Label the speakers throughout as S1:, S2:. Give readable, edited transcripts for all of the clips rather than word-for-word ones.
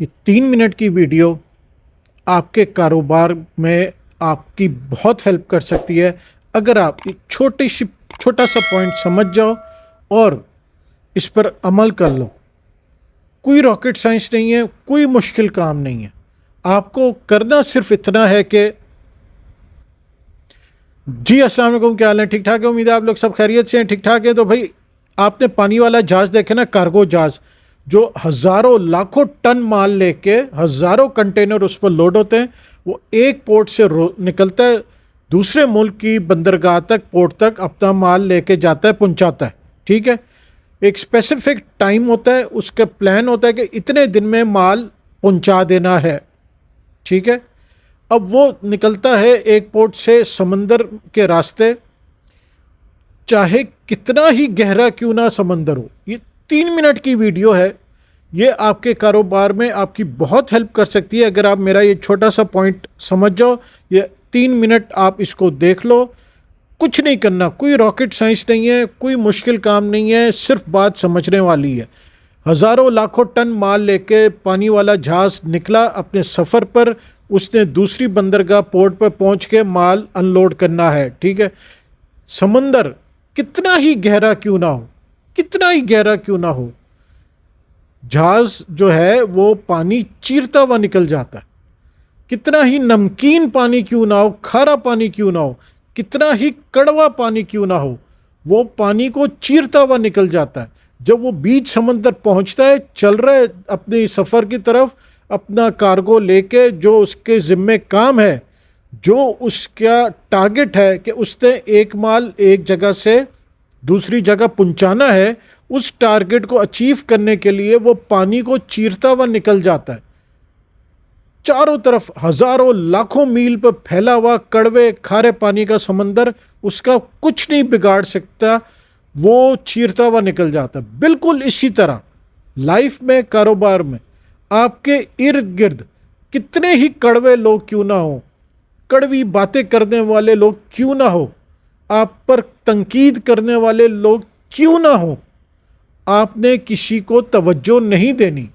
S1: یہ 3 منٹ کی ویڈیو آپ کے کاروبار میں آپ کی بہت ہیلپ کر سکتی ہے اگر آپ ایک چھوٹا سا پوائنٹ سمجھ جاؤ اور اس پر عمل کر لو۔ کوئی راکٹ سائنس نہیں ہے، کوئی مشکل کام نہیں ہے، آپ کو کرنا صرف اتنا ہے کہ جی السلام علیکم، کیا حال ہے؟ ٹھیک ٹھاک ہے، امید ہے آپ لوگ سب خیریت سے ہیں، ٹھیک ٹھاک ہے۔ تو بھائی آپ نے پانی والا جہاز دیکھے نا، کارگو جہاز، جو ہزاروں لاکھوں ٹن مال لے کے ہزاروں کنٹینر اس پر لوڈ ہوتے ہیں، وہ ایک پورٹ سے نکلتا ہے دوسرے ملک کی بندرگاہ تک، پورٹ تک اپنا مال لے کے جاتا ہے، پہنچاتا ہے، ٹھیک ہے۔ ایک اسپیسیفک ٹائم ہوتا ہے، اس کا پلان ہوتا ہے کہ اتنے دن میں مال پہنچا دینا ہے، ٹھیک ہے۔ اب وہ نکلتا ہے ایک پورٹ سے سمندر کے راستے، چاہے کتنا ہی گہرا کیوں نہ سمندر ہو۔ یہ 3 منٹ کی ویڈیو ہے، یہ آپ کے کاروبار میں آپ کی بہت ہیلپ کر سکتی ہے اگر آپ میرا یہ چھوٹا سا پوائنٹ سمجھ جاؤ۔ یہ 3 منٹ آپ اس کو دیکھ لو، کچھ نہیں کرنا، کوئی راکٹ سائنس نہیں ہے، کوئی مشکل کام نہیں ہے، صرف بات سمجھنے والی ہے۔ ہزاروں لاکھوں ٹن مال لے کے پانی والا جہاز نکلا اپنے سفر پر، اس نے دوسری بندرگاہ پورٹ پر پہنچ کے مال ان لوڈ کرنا ہے، ٹھیک ہے۔ سمندر کتنا ہی گہرا کیوں نہ ہو، کتنا ہی گہرا کیوں نہ ہو، جہاز جو ہے وہ پانی چیرتا ہوا نکل جاتا ہے۔ کتنا ہی نمکین پانی کیوں نہ ہو، کھارا پانی کیوں نہ ہو، کتنا ہی کڑوا پانی کیوں نہ ہو، وہ پانی کو چیرتا ہوا نکل جاتا ہے۔ جب وہ بیچ سمندر پہنچتا ہے، چل رہا ہے اپنے سفر کی طرف، اپنا کارگو لے کے، جو اس کے ذمے کام ہے، جو اس کا ٹارگٹ ہے کہ اس نے ایک مال ایک جگہ سے دوسری جگہ پہنچانا ہے، اس ٹارگٹ کو اچیو کرنے کے لیے وہ پانی کو چیرتا ہوا نکل جاتا ہے۔ چاروں طرف ہزاروں لاکھوں میل پر پھیلا ہوا کڑوے کھارے پانی کا سمندر، اس کا کچھ نہیں بگاڑ سکتا، وہ چیرتا ہوا نکل جاتا ہے۔ بالکل اسی طرح لائف میں، کاروبار میں، آپ کے ارد گرد کتنے ہی کڑوے لوگ کیوں نہ ہوں، کڑوی باتیں کرنے والے لوگ کیوں نہ ہو، آپ پر تنقید کرنے والے لوگ کیوں نہ ہوں، آپ نے کسی کو توجہ نہیں دینی۔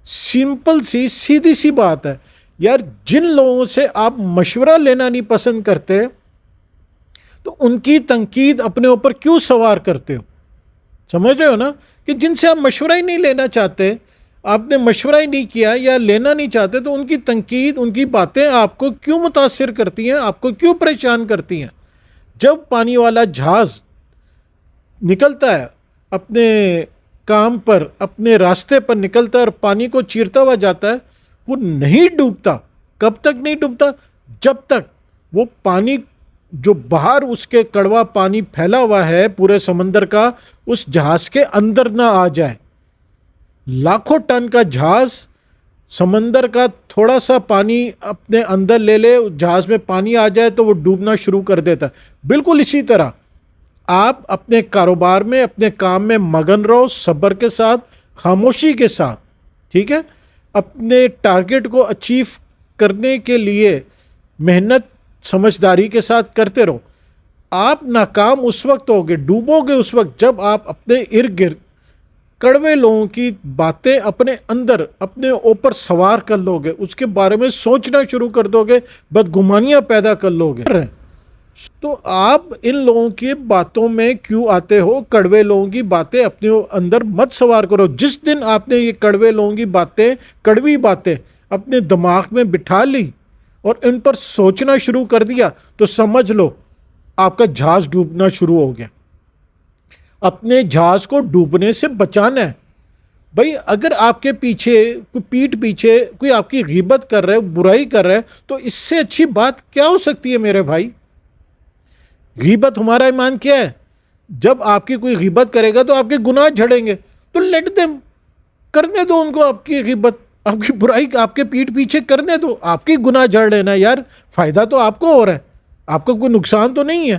S1: سمپل سی سیدھی سی بات ہے یار، جن لوگوں سے آپ مشورہ لینا نہیں پسند کرتے تو ان کی تنقید اپنے اوپر کیوں سوار کرتے ہو؟ سمجھ رہے ہو نا، کہ جن سے آپ مشورہ ہی نہیں لینا چاہتے، آپ نے مشورہ ہی نہیں کیا یا لینا نہیں چاہتے، تو ان کی تنقید، ان کی باتیں آپ کو کیوں متاثر کرتی ہیں، آپ کو کیوں پریشان کرتی ہیں؟ جب پانی والا جہاز نکلتا ہے اپنے کام پر، اپنے راستے پر نکلتا ہے اور پانی کو چیرتا ہوا جاتا ہے، وہ نہیں ڈوبتا۔ کب تک نہیں ڈوبتا؟ جب تک وہ پانی جو باہر اس کے کڑوا پانی پھیلا ہوا ہے پورے سمندر کا، اس جہاز کے اندر نہ آ جائے۔ لاکھوں ٹن کا جہاز سمندر کا تھوڑا سا پانی اپنے اندر لے لے، جہاز میں پانی آ جائے تو وہ ڈوبنا شروع کر دیتا ہے۔ بالکل اسی طرح آپ اپنے کاروبار میں، اپنے کام میں مگن رہو، صبر کے ساتھ، خاموشی کے ساتھ، ٹھیک ہے۔ اپنے ٹارگٹ کو اچیو کرنے کے لیے محنت سمجھداری کے ساتھ کرتے رہو۔ آپ ناکام اس وقت ہوگے، ڈوبو گے اس وقت جب آپ اپنے ارد گرد کڑوے لوگوں کی باتیں اپنے اندر، اپنے اوپر سوار کر لو گے، اس کے بارے میں سوچنا شروع کر دو گے، بدگمانیاں پیدا کر لو گے۔ تو آپ ان لوگوں کی باتوں میں کیوں آتے ہو؟ کڑوے لوگوں کی باتیں اپنے اندر مت سوار کرو۔ جس دن آپ نے یہ کڑوے لوگوں کی باتیں، کڑوی باتیں اپنے دماغ میں بٹھا لی اور ان پر سوچنا شروع کر دیا، تو سمجھ لو آپ کا جہاز ڈوبنا شروع ہو گیا۔ اپنے جہاز کو ڈوبنے سے بچانا ہے۔ بھائی اگر آپ کے پیچھے کوئی، پیٹھ پیچھے کوئی آپ کی غیبت کر رہا ہے، برائی کر رہا ہے، تو اس سے اچھی بات کیا ہو سکتی ہے میرے بھائی؟ غیبت ہمارا ایمان کیا ہے؟ جب آپ کی کوئی غیبت کرے گا تو آپ کے گناہ جھڑیں گے، تو لیٹ دیم، کرنے دو ان کو آپ کی غیبت، آپ کی برائی آپ کے پیٹھ پیچھے کرنے دو، آپ کی گناہ جھڑ لینا یار، فائدہ تو آپ کو ہو رہا ہے، آپ کو کوئی نقصان تو نہیں ہے۔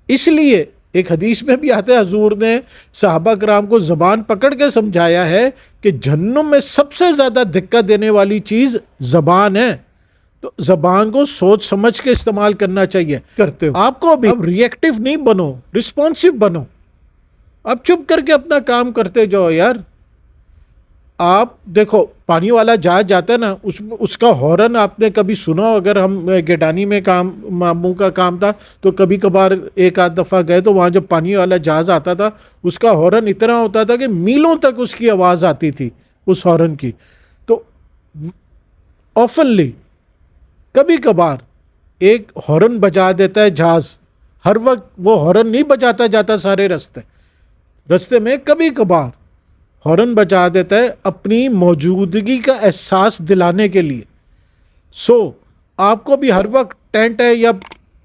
S1: اس لیے ایک حدیث میں بھی آتا ہے، حضور نے صحابہ کرام کو زبان پکڑ کے سمجھایا ہے کہ جہنم میں سب سے زیادہ دقت دینے والی چیز زبان ہے، تو زبان کو سوچ سمجھ کے استعمال کرنا چاہیے۔ کرتے ہو آپ کو بھی، اب ری ایکٹیو نہیں بنو، رسپانسو بنو۔ اب چپ کر کے اپنا کام کرتے جاؤ یار۔ آپ دیکھو پانی والا جہاز جاتا ہے نا، اس کا ہارن آپ نے کبھی سنا ہو؟ اگر ہم گیڈانی میں کام ماموں کا کام تھا تو کبھی کبھار ایک آدھ دفعہ گئے تو وہاں جب پانی والا جہاز آتا تھا اس کا ہارن اتنا ہوتا تھا کہ میلوں تک اس کی آواز آتی تھی اس ہارن کی. تو آفنلی کبھی کبھار ایک ہارن بجا دیتا ہے جہاز، ہر وقت وہ ہارن نہیں بجاتا جاتا سارے رستے میں، کبھی کبھار ہارن بجا دیتا ہے اپنی موجودگی کا احساس دلانے کے لیے. سو آپ کو بھی ہر وقت ٹینٹ ہے یا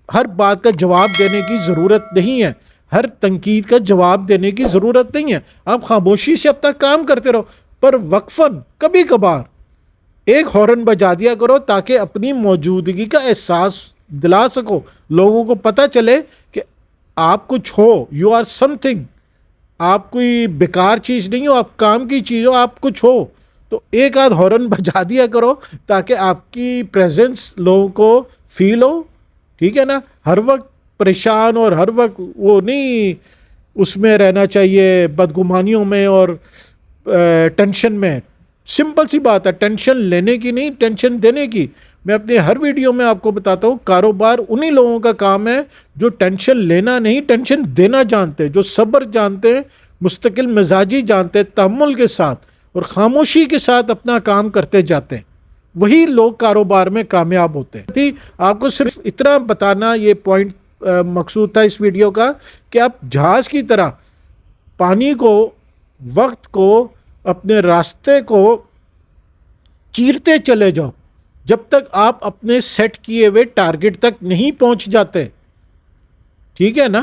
S1: ہر بات کا جواب دینے کی ضرورت نہیں ہے، ہر تنقید کا جواب دینے کی ضرورت نہیں ہے. آپ خاموشی سے اپنا کام کرتے رہو، پر وقفاً کبھی کبھار ایک ہارن بجا دیا کرو تاکہ اپنی موجودگی کا احساس دلا سکو، لوگوں کو پتہ چلے کہ آپ کچھ ہو، یو آر سم تھنگ، آپ کوئی بیکار چیز نہیں ہو، آپ کام کی چیز ہو، آپ کچھ ہو. تو ایک آدھ ہارن بجا دیا کرو تاکہ آپ کی پریزنس لوگوں کو فیل ہو. ٹھیک ہے نا؟ ہر وقت پریشان اور ہر وقت وہ نہیں اس میں رہنا چاہیے، بدگمانیوں میں اور ٹینشن میں. سمپل سی بات ہے، ٹینشن لینے کی نہیں، ٹینشن دینے کی. میں اپنے ہر ویڈیو میں آپ کو بتاتا ہوں، کاروبار انہی لوگوں کا کام ہے جو ٹینشن لینا نہیں، ٹینشن دینا جانتے، جو صبر جانتے، مستقل مزاجی جانتے، تحمل کے ساتھ اور خاموشی کے ساتھ اپنا کام کرتے جاتے ہیں. وہی لوگ کاروبار میں کامیاب ہوتے ہیں. آپ کو صرف اتنا بتانا، یہ پوائنٹ مقصود تھا اس ویڈیو کا، کہ آپ جہاز کی طرح پانی کو، وقت کو، اپنے راستے کو چیرتے چلے جاؤ جب تک آپ اپنے سیٹ کیے ہوئے ٹارگٹ تک نہیں پہنچ جاتے. ٹھیک ہے نا؟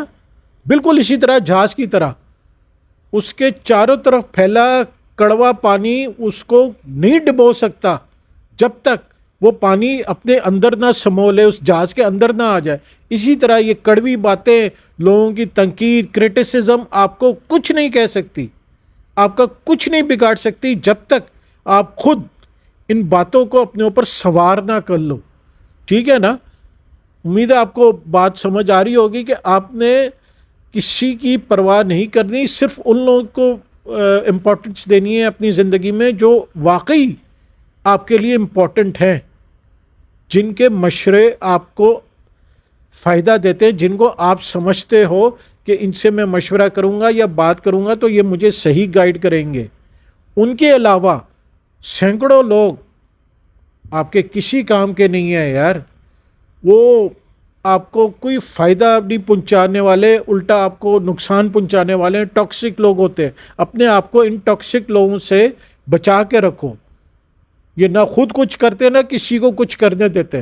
S1: بالکل اسی طرح جہاز کی طرح اس کے چاروں طرف پھیلا کڑوا پانی اس کو نہیں ڈبو سکتا جب تک وہ پانی اپنے اندر نہ سمو لے، اس جہاز کے اندر نہ آ جائے. اسی طرح یہ کڑوی باتیں، لوگوں کی تنقید، کرٹیسزم آپ کو کچھ نہیں کہہ سکتی، آپ کا کچھ نہیں بگاڑ سکتی جب تک آپ خود ان باتوں کو اپنے اوپر سوار نہ کر لو. ٹھیک ہے نا؟ امید ہے آپ کو بات سمجھ آ رہی ہوگی کہ آپ نے کسی کی پرواہ نہیں کرنی، صرف ان لوگوں کو امپورٹنس دینی ہے اپنی زندگی میں جو واقعی آپ کے لیے امپورٹنٹ ہیں، جن کے مشورے آپ کو فائدہ دیتے ہیں، جن کو آپ سمجھتے ہو کہ ان سے میں مشورہ کروں گا یا بات کروں گا تو یہ مجھے صحیح گائیڈ کریں گے. ان کے علاوہ سینکڑوں لوگ آپ کے کسی کام کے نہیں ہیں یار. وہ آپ کو کوئی فائدہ نہیں پہنچانے والے، الٹا آپ کو نقصان پہنچانے والے ٹاکسک لوگ ہوتے ہیں. اپنے آپ کو ان ٹاکسک لوگوں سے بچا کے رکھو. یہ نہ خود کچھ کرتے نہ کسی کو کچھ کرنے دیتے،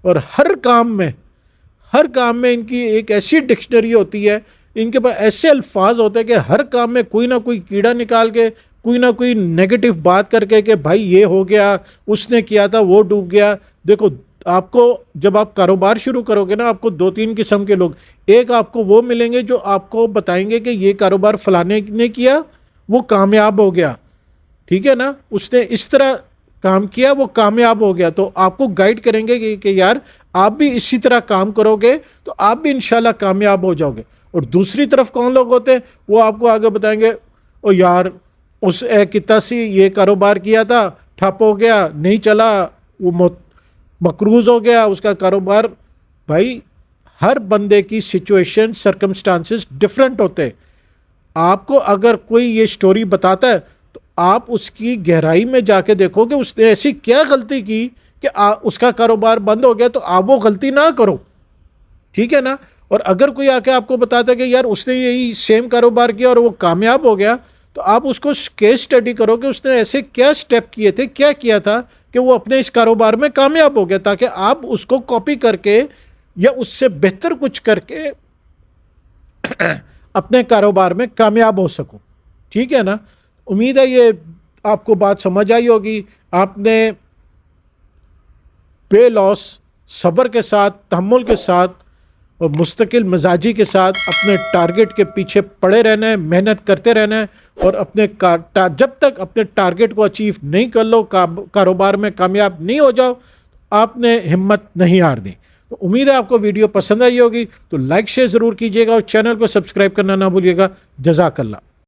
S1: اور ہر کام میں ان کی ایک ایسی ڈکشنری ہوتی ہے، ان کے پاس ایسے الفاظ ہوتے ہیں کہ ہر کام میں کوئی نہ کوئی کیڑا نکال کے، کوئی نہ کوئی نیگیٹو بات کر کے کہ بھائی یہ ہو گیا، اس نے کیا تھا، وہ ڈوب گیا. دیکھو آپ کو جب آپ کاروبار شروع کرو گے نا، آپ کو 2-3 قسم کے لوگ، ایک آپ کو وہ ملیں گے جو آپ کو بتائیں گے کہ یہ کاروبار فلانے نے کیا، وہ کامیاب ہو گیا. ٹھیک ہے نا؟ اس نے اس طرح کام کیا، وہ کامیاب ہو گیا. تو آپ کو گائیڈ کریں گے کہ یار آپ بھی اسی طرح کام کرو گے تو آپ بھی انشاءاللہ کامیاب ہو جاؤ گے. اور دوسری طرف کون لوگ ہوتے ہیں؟ وہ آپ کو آگے بتائیں گے، او یار اس کتا سی یہ کاروبار کیا تھا، ٹھپ ہو گیا، نہیں چلا، وہ مقروض ہو گیا اس کا کاروبار. بھائی ہر بندے کی سچویشن، سرکمسٹانسز ڈیفرنٹ ہوتے ہیں. آپ کو اگر کوئی یہ سٹوری بتاتا ہے تو آپ اس کی گہرائی میں جا کے دیکھو کہ اس نے ایسی کیا غلطی کی کہ اس کا کاروبار بند ہو گیا، تو آپ وہ غلطی نہ کرو. ٹھیک ہے نا؟ اور اگر کوئی آ کے آپ کو بتاتا ہے کہ یار اس نے یہی سیم کاروبار کیا اور وہ کامیاب ہو گیا، تو آپ اس کو کیس اسٹڈی کرو کہ اس نے ایسے کیا سٹیپ کیے تھے، کیا کیا تھا کہ وہ اپنے اس کاروبار میں کامیاب ہو گیا، تاکہ آپ اس کو کاپی کر کے یا اس سے بہتر کچھ کر کے اپنے کاروبار میں کامیاب ہو سکو. ٹھیک ہے نا؟ امید ہے یہ آپ کو بات سمجھ آئی ہوگی. آپ نے بے لوس صبر کے ساتھ، تحمل کے ساتھ اور مستقل مزاجی کے ساتھ اپنے ٹارگٹ کے پیچھے پڑے رہنا ہے، محنت کرتے رہنا ہے، اور اپنے جب تک اپنے ٹارگٹ کو اچیو نہیں کر لو، کاروبار میں کامیاب نہیں ہو جاؤ، آپ نے ہمت نہیں ہار دی. تو امید ہے آپ کو ویڈیو پسند آئی ہوگی، تو لائک شیئر ضرور کیجیے گا اور چینل کو سبسکرائب کرنا نہ بھولیے گا. جزاک اللہ.